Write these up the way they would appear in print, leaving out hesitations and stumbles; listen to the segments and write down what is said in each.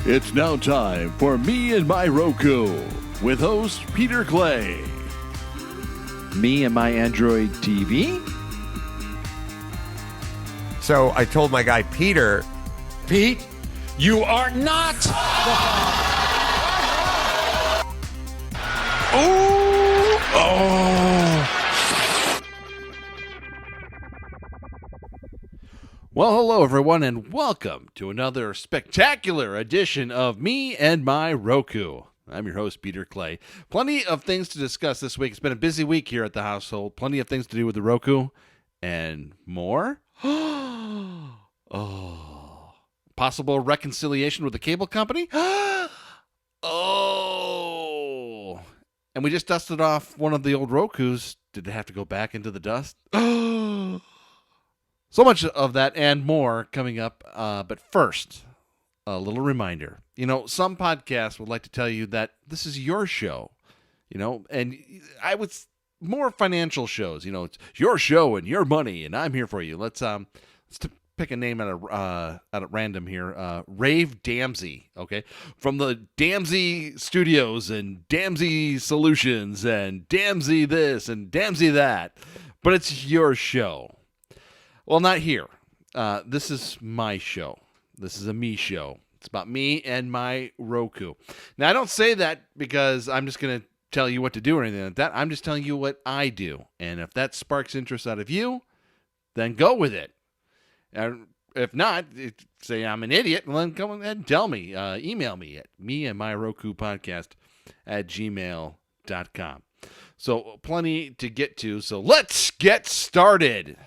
It's now time for Me and My Roku with host Peter Clay. Me and My Android TV? So I told my guy Peter, Pete, you are not. Well, hello, everyone, and welcome to another spectacular edition of Me and My Roku. I'm your host, Peter Clay. Plenty of things to discuss this week. It's been a busy week here at the household. Plenty of things to do with the Roku and more. Oh, possible reconciliation with the cable company? Oh, and we just dusted off one of the old Rokus. Did it have to go back into the dust? So much of that and more coming up. But first, a little reminder. You know, some podcasts would like to tell you that this is your show, you know, and I would more financial shows, you know, it's your show and your money and I'm here for you. Let's pick a name out of random here. Rave Damsey, okay? From the Damsey Studios and Damsey Solutions and Damsey this and Damsey that. But it's your show. Well, not here. This is my show. This is a me show. It's about me and my Roku. Now, I don't say that because I'm just going to tell you what to do or anything like that. I'm just telling you what I do. And if that sparks interest out of you, then go with it. And if not, say I'm an idiot, well, then come ahead and tell me. Email me at meandmyrokupodcast@gmail.com. So plenty to get to. So let's get started.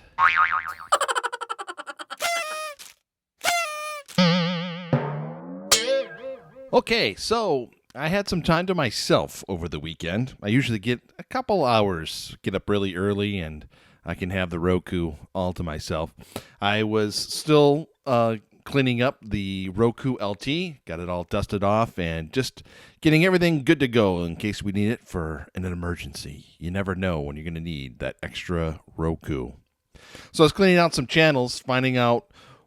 Okay, so I had some time to myself over the weekend. I usually get a couple hours, get up really early, and I can have the Roku all to myself. I was still cleaning up the Roku LT, got it all dusted off, and just getting everything good to go in case we need it for an emergency. You never know when you're going to need that extra Roku. So I was cleaning out some channels, finding out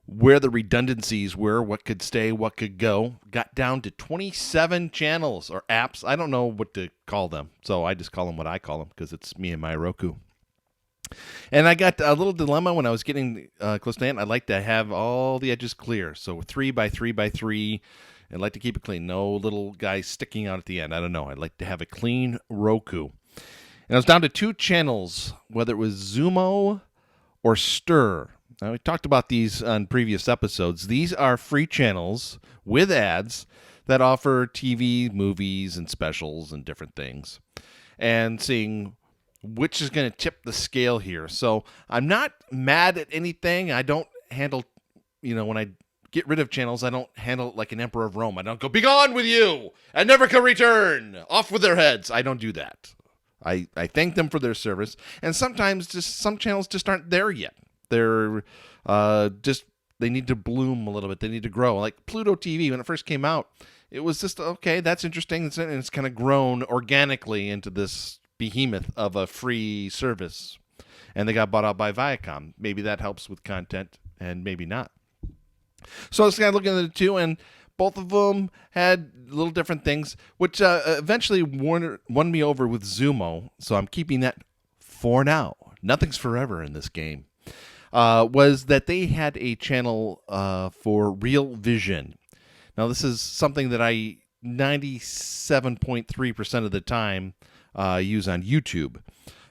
where the redundancies were, what could stay, what could go. Got down to 27 channels or apps. I don't know what to call them, so I just call them what I call them because it's me and my Roku. And I got a little dilemma when I was getting close to the end. I'd like to have all the edges clear. So 3 by 3 by 3. I'd like to keep it clean. No little guys sticking out at the end. I don't know. I'd like to have a clean Roku. And I was down to 2 channels, whether it was Zumo or Stir. Now, we talked about these on previous episodes. These are free channels with ads that offer TV, movies, and specials and different things. And seeing which is going to tip the scale here. So I'm not mad at anything. I don't handle, when I get rid of channels, I don't handle it like an emperor of Rome. I don't go, be gone with you and never can return. Off with their heads. I don't do that. I thank them for their service. And sometimes just some channels just aren't there yet. They're they need to bloom a little bit. They need to grow. Like Pluto TV, when it first came out, it was just, okay, that's interesting. And it's kind of grown organically into this behemoth of a free service. And they got bought out by Viacom. Maybe that helps with content and maybe not. So I was kind of looking at the two, and both of them had little different things, which eventually won me over with Zumo. So I'm keeping that for now. Nothing's forever in this game. Was that they had a channel for Real Vision. Now, this is something that I 97.3% of the time use on YouTube.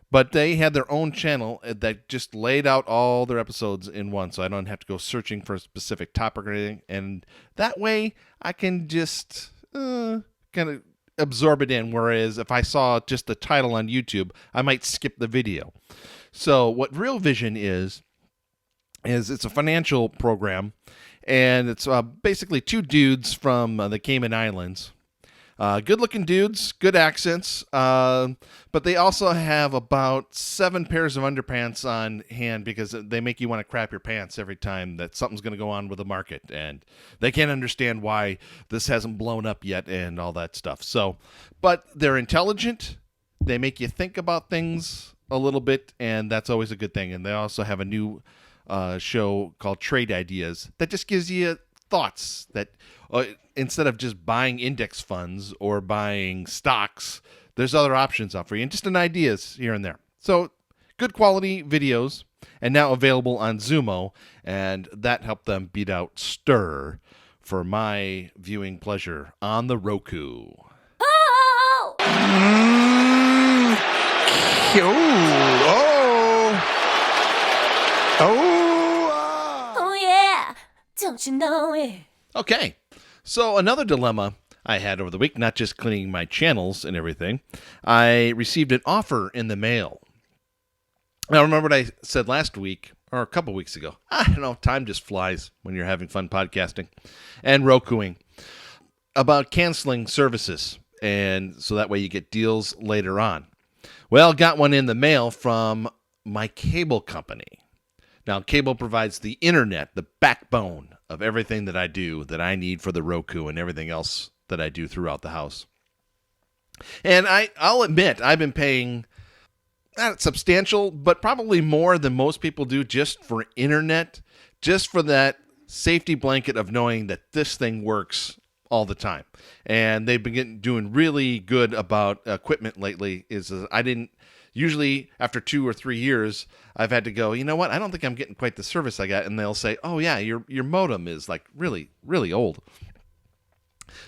But they had their own channel that just laid out all their episodes in one, so I don't have to go searching for a specific topic or anything. And that way, I can just kind of absorb it in, whereas if I saw just the title on YouTube, I might skip the video. So what Real Vision is it's a financial program, and it's basically 2 dudes from the Cayman Islands. Good-looking dudes, good accents, but they also have about 7 pairs of underpants on hand because they make you want to crap your pants every time that something's going to go on with the market, and they can't understand why this hasn't blown up yet and all that stuff. So, but they're intelligent. They make you think about things a little bit, and that's always a good thing. And they also have a new show called Trade Ideas that just gives you thoughts that instead of just buying index funds or buying stocks, there's other options out for you, and just an ideas here and there. So good quality videos, and now available on Zumo, and that helped them beat out Stir for my viewing pleasure on the Roku. Oh yeah, don't you know it? Okay, so another dilemma I had over the week, not just cleaning my channels and everything, I received an offer in the mail. Now, remember what I said last week, or a couple weeks ago. I don't know, time just flies when you're having fun podcasting and Rokuing, about canceling services, and so that way you get deals later on. Well, got one in the mail from my cable company. Now, cable provides the internet, the backbone of everything that I do, that I need for the Roku and everything else that I do throughout the house. And I'll admit, I've been paying not substantial, but probably more than most people do just for internet, just for that safety blanket of knowing that this thing works all the time. And they've been doing really good about equipment lately. I didn't usually, after 2 or 3 years, I've had to go, you know what, I don't think I'm getting quite the service I got. And they'll say, oh yeah, your modem is like really, really old.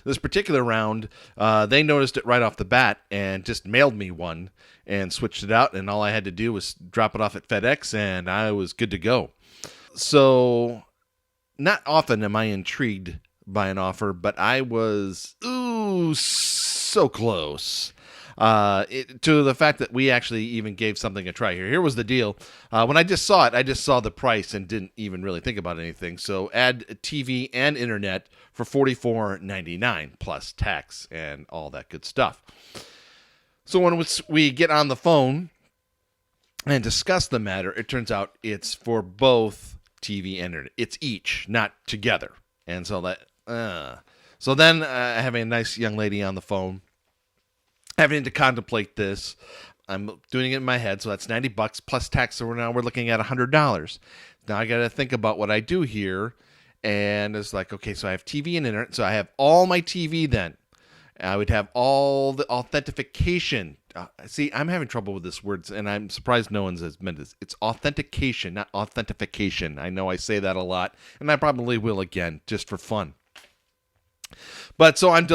This particular round, they noticed it right off the bat and just mailed me one and switched it out. And all I had to do was drop it off at FedEx and I was good to go. So not often am I intrigued by an offer, but I was, so close. To the fact that we actually even gave something a try here. Here was the deal. When I just saw it, I just saw the price and didn't even really think about anything. So add TV and internet for $44.99 plus tax and all that good stuff. So when we get on the phone and discuss the matter, it turns out it's for both TV and internet. It's each, not together. And so so then having a nice young lady on the phone, having to contemplate this, I'm doing it in my head, so that's $90 plus tax. So now we're looking at $100. Now I got to think about what I do here, and it's like, okay, so I have TV and internet, so I have all my TV. Then I would have all the authentication. See, I'm having trouble with this word, and I'm surprised no one's has meant this. It's authentication, not authentication. I know I say that a lot, and I probably will again, just for fun. But so I'm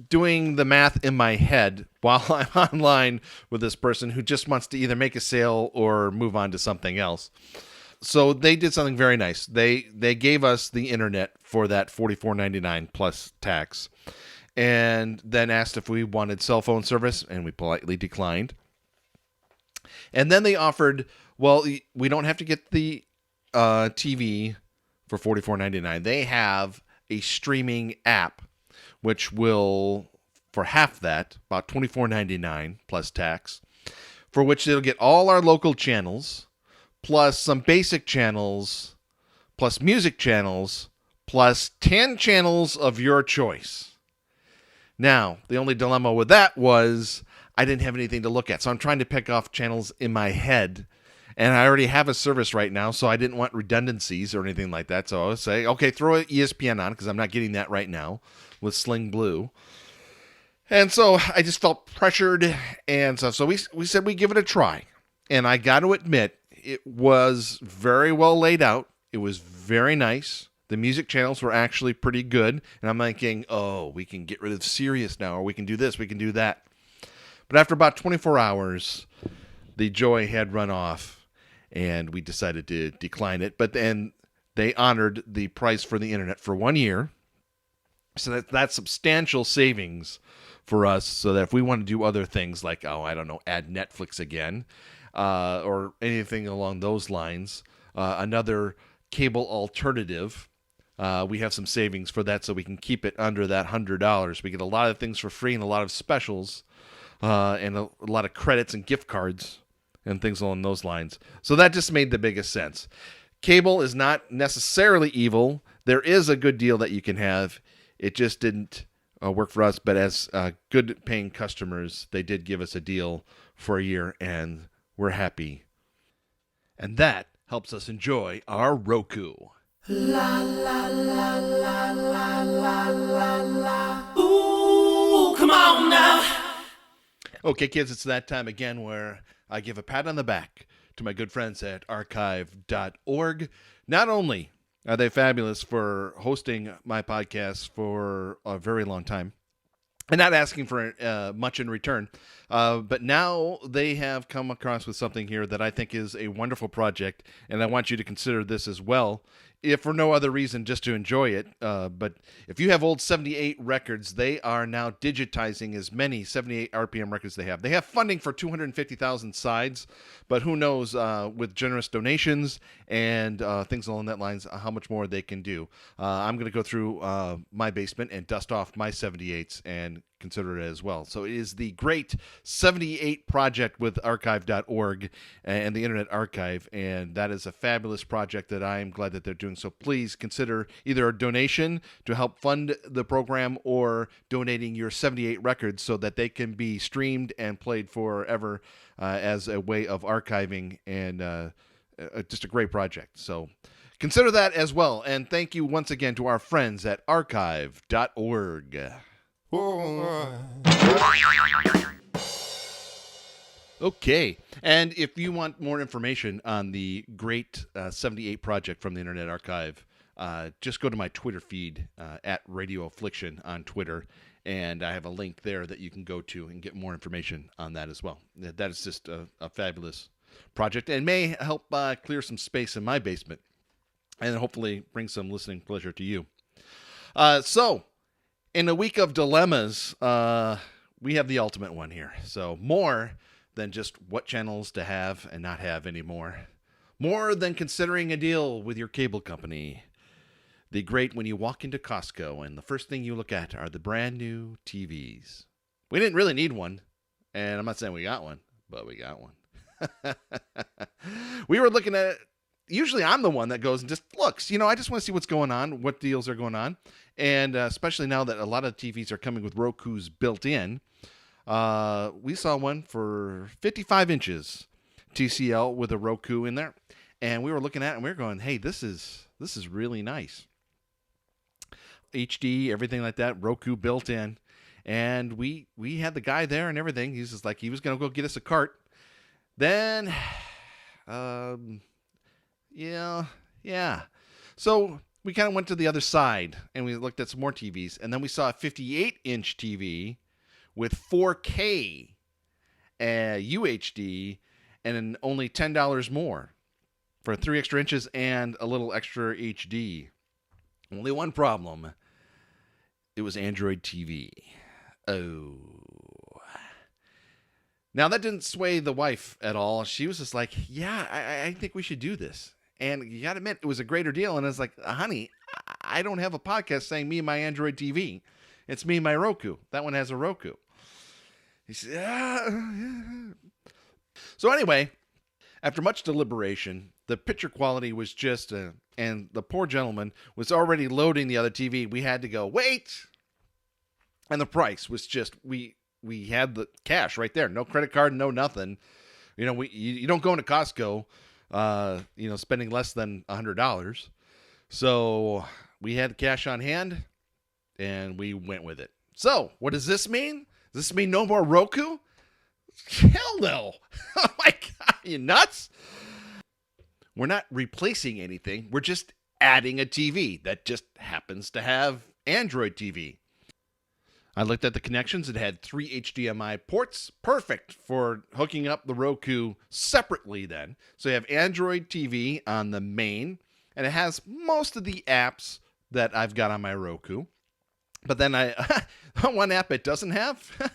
doing the math in my head while I'm online with this person who just wants to either make a sale or move on to something else. So they did something very nice. They gave us the internet for that $44.99 plus tax, and then asked if we wanted cell phone service, and we politely declined. And then they offered, well, we don't have to get the TV for $44.99. They have a streaming app, which will, for half that, about $24.99 plus tax, for which they'll get all our local channels, plus some basic channels, plus music channels, plus 10 channels of your choice. Now, the only dilemma with that was I didn't have anything to look at, so I'm trying to pick off channels in my head. And I already have a service right now, so I didn't want redundancies or anything like that. So I would say, okay, throw ESPN on, because I'm not getting that right now with Sling Blue. And so I just felt pressured. And so we said we give it a try. And I got to admit, it was very well laid out. It was very nice. The music channels were actually pretty good. And I'm thinking, oh, we can get rid of Sirius now, or we can do this, we can do that. But after about 24 hours, the joy had run off. And we decided to decline it. But then they honored the price for the internet for 1 year. So that's substantial savings for us. So that if we want to do other things like, add Netflix again, or anything along those lines, another cable alternative, we have some savings for that, so we can keep it under that $100. We get a lot of things for free and a lot of specials, and a lot of credits and gift cards and things along those lines. So that just made the biggest sense. Cable is not necessarily evil. There is a good deal that you can have. It just didn't work for us. But as good paying customers, they did give us a deal for a year, and we're happy. And that helps us enjoy our Roku. Ooh, come on now. Okay, kids, it's that time again where I give a pat on the back to my good friends at archive.org. Not only are they fabulous for hosting my podcast for a very long time and not asking for much in return, but now they have come across with something here that I think is a wonderful project, and I want you to consider this as well, if for no other reason, just to enjoy it. But if you have old 78 records, they are now digitizing as many 78 RPM records they have. They have funding for 250,000 sides, but who knows, with generous donations and things along that lines, how much more they can do. I'm going to go through my basement and dust off my 78s and consider it as well. So it is the great 78 project with archive.org and the Internet Archive, and that is a fabulous project that I am glad that they're doing. So please consider either a donation to help fund the program or donating your 78 records so that they can be streamed and played forever as a way of archiving, and just a great project. So consider that as well. And thank you once again to our friends at archive.org. Okay, and if you want more information on the great 78 project from the Internet Archive, just go to my Twitter feed at Radio Affliction on Twitter, and I have a link there that you can go to and get more information on that as well. That is just a fabulous project and may help clear some space in my basement and hopefully bring some listening pleasure to you. So, in a week of dilemmas, we have the ultimate one here. So more than just what channels to have and not have anymore. More than considering a deal with your cable company. The great when you walk into Costco and the first thing you look at are the brand new TVs. We didn't really need one, and I'm not saying we got one, but we got one. We were looking at it. Usually I'm the one that goes and just looks. I just want to see what's going on, what deals are going on. And especially now that a lot of TVs are coming with Roku's built in. We saw one for 55 inches TCL with a Roku in there. And we were looking at it and we were going, hey, this is really nice. HD, everything like that, Roku built in. And we had the guy there and everything. He's just like, he was going to go get us a cart. Then, yeah. So we kind of went to the other side and we looked at some more TVs. And then we saw a 58-inch TV with 4K UHD and only $10 more for 3 extra inches and a little extra HD. Only one problem. It was Android TV. Oh. Now, that didn't sway the wife at all. She was just like, yeah, I think we should do this. And you got to admit, it was a greater deal. And I was like, honey, I don't have a podcast saying me and my Android TV. It's me and my Roku. That one has a Roku. He said, yeah. So anyway, after much deliberation, the picture quality was just, and the poor gentleman was already loading the other TV. We had to go, wait. And the price was just, we had the cash right there. No credit card, no nothing. You don't go into Costco, spending less than $100. So we had cash on hand, and we went with it. So what does this mean? Does this mean no more Roku? Hell no. Oh my God, you nuts? We're not replacing anything. We're just adding a TV that just happens to have Android TV. I looked at the connections. It had 3 HDMI ports. Perfect for hooking up the Roku separately then. So you have Android TV on the main, and it has most of the apps that I've got on my Roku. But then one app it doesn't have,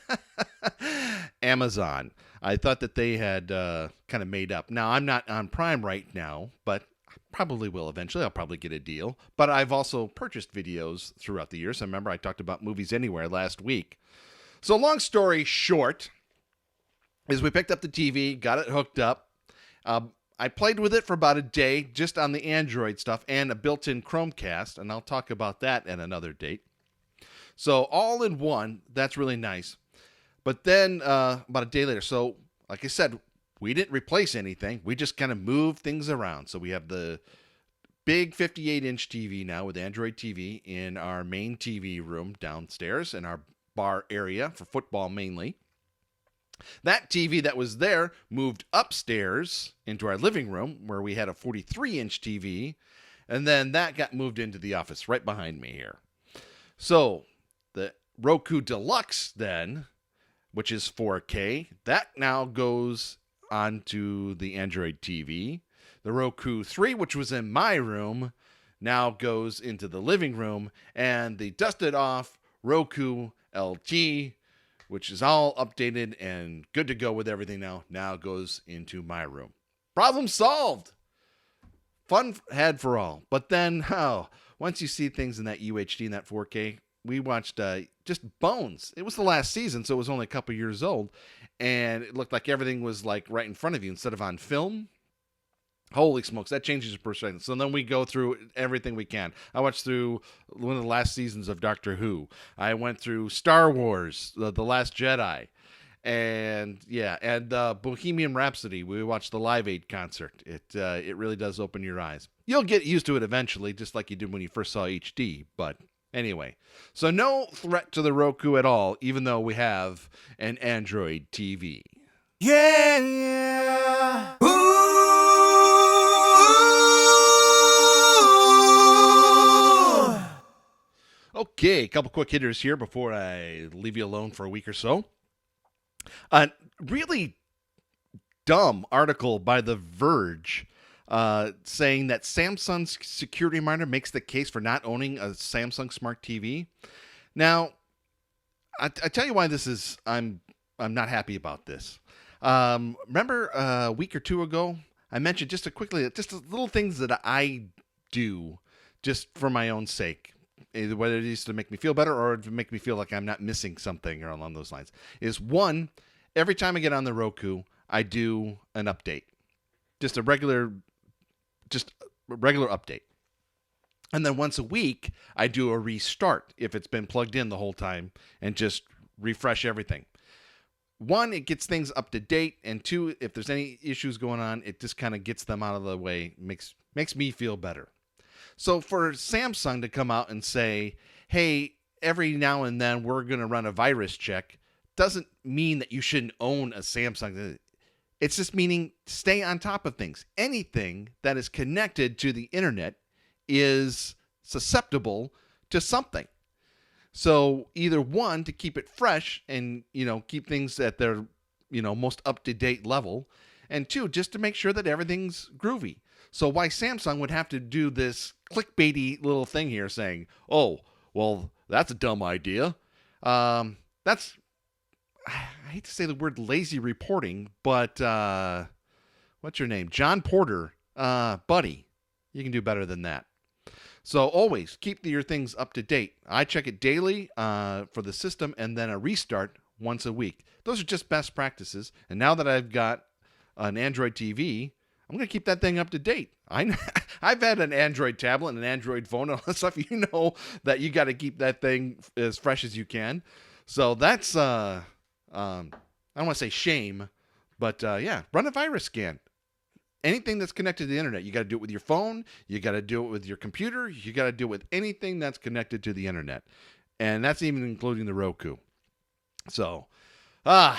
Amazon. I thought that they had kind of made up. Now, I'm not on Prime right now, but I probably will eventually. I'll probably get a deal. But I've also purchased videos throughout the years. I remember I talked about Movies Anywhere last week. So long story short is we picked up the TV, got it hooked up. I played with it for about a day just on the Android stuff and a built-in Chromecast, and I'll talk about that at another date. So all in one, that's really nice. But then about a day later, so like I said, we didn't replace anything. We just kind of moved things around. So we have the big 58-inch TV now with Android TV in our main TV room downstairs in our bar area for football mainly. That TV that was there moved upstairs into our living room where we had a 43-inch TV, and then that got moved into the office right behind me here. So the Roku Deluxe then, which is 4K, that now goes onto the Android TV. The Roku 3, which was in my room, now goes into the living room, and the dusted off Roku LG, which is all updated and good to go with everything now goes into my room. Problem solved. Fun had for all. But then, once you see things in that UHD and that 4K, we watched just Bones. It was the last season, so it was only a couple years old, and it looked like everything was like right in front of you instead of on film. Holy smokes, that changes your perspective. So then we go through everything we can. I watched through one of the last seasons of Doctor Who. I went through Star Wars, The Last Jedi. And Bohemian Rhapsody. We watched the Live Aid concert. It really does open your eyes. You'll get used to it eventually, just like you did when you first saw HD. But anyway, so no threat to the Roku at all, even though we have an Android TV. Yeah. Ooh. Okay, a couple quick hitters here before I leave you alone for a week or so. A really dumb article by The Verge saying that Samsung's security monitor makes the case for not owning a Samsung Smart TV. Now, I tell you why this is. I'm not happy about this. Remember a week or two ago, I mentioned just little things that I do just for my own sake. Whether it is to make me feel better or to make me feel like I'm not missing something or along those lines, is one, every time I get on the Roku, I do an update. Just a regular update. And then once a week, I do a restart if it's been plugged in the whole time and just refresh everything. One, it gets things up to date. And two, if there's any issues going on, it just kind of gets them out of the way, makes me feel better. So for Samsung to come out and say, hey, every now and then we're going to run a virus check, doesn't mean that you shouldn't own a Samsung. It's just meaning stay on top of things. Anything that is connected to the internet is susceptible to something. So either one, to keep it fresh and, keep things at their, most up-to-date level, and two, just to make sure that everything's groovy. So why Samsung would have to do this clickbaity little thing here saying, oh, well, that's a dumb idea. I hate to say the word lazy reporting, but what's your name? John Porter, buddy, you can do better than that. So always keep your things up to date. I check it daily for the system and then a restart once a week. Those are just best practices. And now that I've got an Android TV, I'm going to keep that thing up to date. I've had an Android tablet and an Android phone and all that stuff. You know that you got to keep that thing as fresh as you can. So that's, I don't want to say shame, but run a virus scan. Anything that's connected to the internet, you got to do it with your phone. You got to do it with your computer. You got to do it with anything that's connected to the internet. And that's even including the Roku. So, got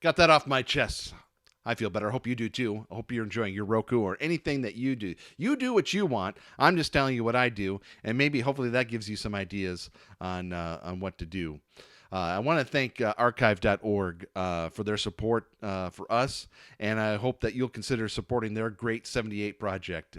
that off my chest. I feel better. I hope you do too. I hope you're enjoying your Roku or anything that you do. You do what you want. I'm just telling you what I do, and maybe hopefully that gives you some ideas on what to do. I want to thank archive.org for their support for us, and I hope that you'll consider supporting their great 78 project.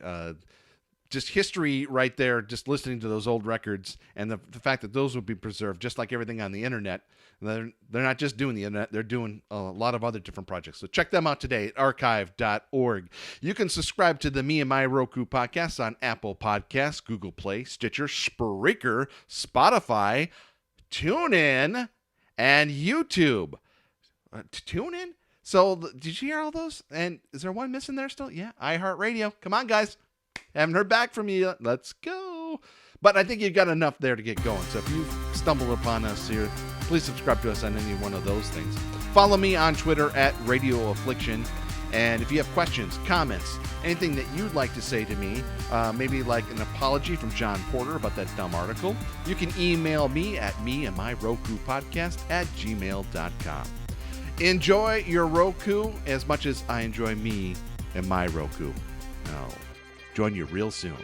Just history right there, just listening to those old records, and the fact that those will be preserved, just like everything on the internet. They're not just doing the internet, they're doing a lot of other different projects. So check them out today at archive.org. You can subscribe to the Me and My Roku podcast on Apple Podcasts, Google Play, Stitcher, Spreaker, Spotify, TuneIn, and YouTube. TuneIn? So did you hear all those? And is there one missing there still? Yeah, iHeartRadio. Come on, guys. Haven't heard back from you yet. Let's go. But I think you've got enough there to get going. So if you stumble upon us here, please subscribe to us on any one of those things. Follow me on Twitter at Radio Affliction. And if you have questions, comments, anything that you'd like to say to me, maybe like an apology from John Porter about that dumb article, you can email me at meandmyrokupodcast@gmail.com. Enjoy your Roku as much as I enjoy me and my Roku. Now, join you real soon.